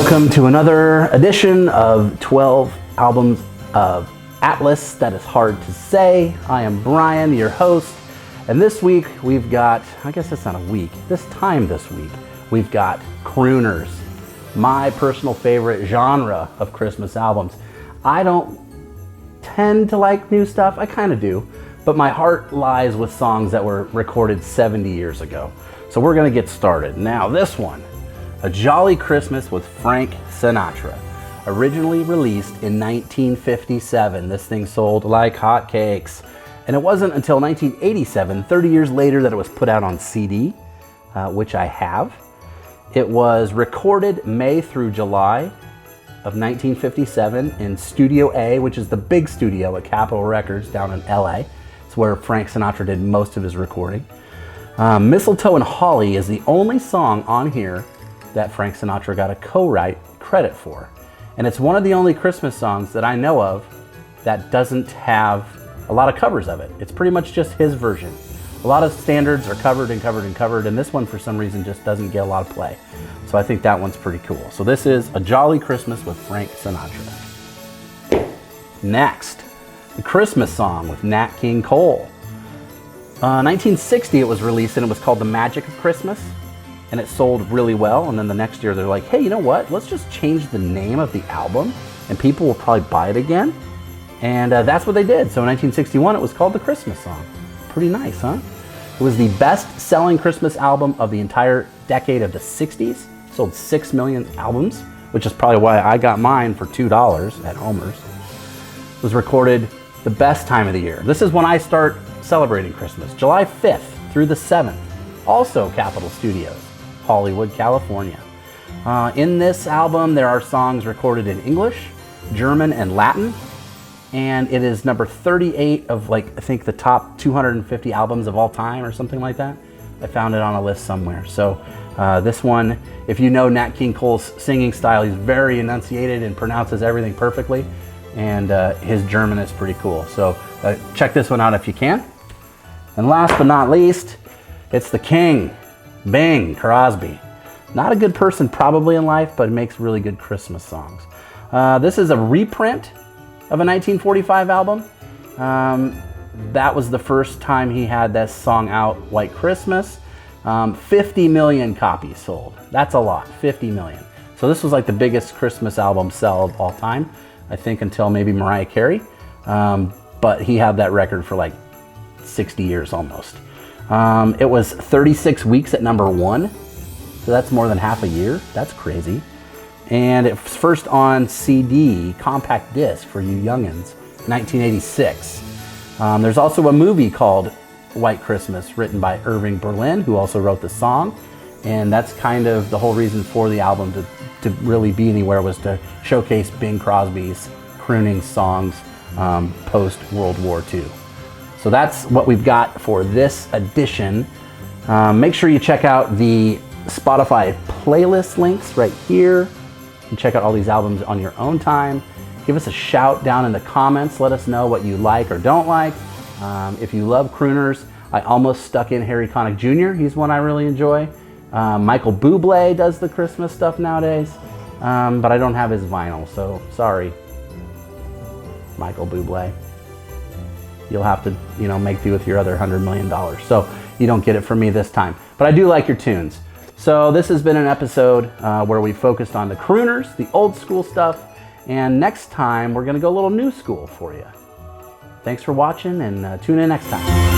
Welcome to another edition of 12 albums of Atlas that is hard to say. I am Brian, your host, and this week we've got, I guess it's not a week, this week, we've got crooners, my personal favorite genre of Christmas albums. I don't tend to like new stuff, I kind of do, but my heart lies with songs that were recorded 70 years ago. So we're gonna get started. Now this one, A Jolly Christmas with Frank Sinatra. Originally released in 1957. This thing sold like hotcakes. And it wasn't until 1987, 30 years later, that it was put out on CD, which I have. It was recorded May through July of 1957 in Studio A, which is the big studio at Capitol Records down in LA. It's where Frank Sinatra did most of his recording. Mistletoe and Holly is the only song on here that Frank Sinatra got a co-write credit for. And it's one of the only Christmas songs that I know of that doesn't have a lot of covers of it. It's pretty much just his version. A lot of standards are covered and covered and covered, and this one for some reason just doesn't get a lot of play. So I think that one's pretty cool. So this is A Jolly Christmas with Frank Sinatra. Next, The Christmas Song with Nat King Cole. 1960 it was released, and it was called The Magic of Christmas. And it sold really well, and then the next year they're like, hey, you know what? Let's just change the name of the album and people will probably buy it again. And that's what they did. So in 1961 it was called The Christmas Song. Pretty nice, huh? It was the best-selling Christmas album of the entire decade of the 60s. Sold 6 million albums, which is probably why I got mine for $2 at Homer's. It was recorded the best time of the year. This is when I start celebrating Christmas, July 5th through the 7th. Also Capitol Studios, Hollywood, California. In this album, there are songs recorded in English, German, and Latin, and it is number 38 of, like, I think the top 250 albums of all time or something like that. I found it on a list somewhere. So this one, if you know Nat King Cole's singing style, he's very enunciated and pronounces everything perfectly, and his German is pretty cool. So check this one out if you can. And last but not least, it's the king, Bing Crosby. Not a good person probably in life, but makes really good Christmas songs. This is a reprint of a 1945 album. That was the first time he had this song out, White Christmas. 50 million copies sold. That's a lot, 50 million. So this was like the biggest Christmas album sell of all time, I think, until maybe Mariah Carey. But he had that record for like 60 years almost. It was 36 weeks at #1, so that's more than half a year. That's crazy. And it was first on CD, compact disc for you youngins, 1986. There's also a movie called White Christmas, written by Irving Berlin, who also wrote the song. And that's kind of the whole reason for the album to really be anywhere, was to showcase Bing Crosby's crooning songs post-World War II. So that's what we've got for this edition. Make sure you check out the Spotify playlist links right here. You can check out all these albums on your own time. Give us a shout down in the comments. Let us know what you like or don't like. If you love crooners, I almost stuck in Harry Connick Jr. He's one I really enjoy. Michael Bublé does the Christmas stuff nowadays, but I don't have his vinyl, so sorry, Michael Bublé. You'll have to, make do with your other $100 million. So you don't get it from me this time. But I do like your tunes. So this has been an episode where we focused on the crooners, the old school stuff, and next time we're gonna go a little new school for you. Thanks for watching, and tune in next time.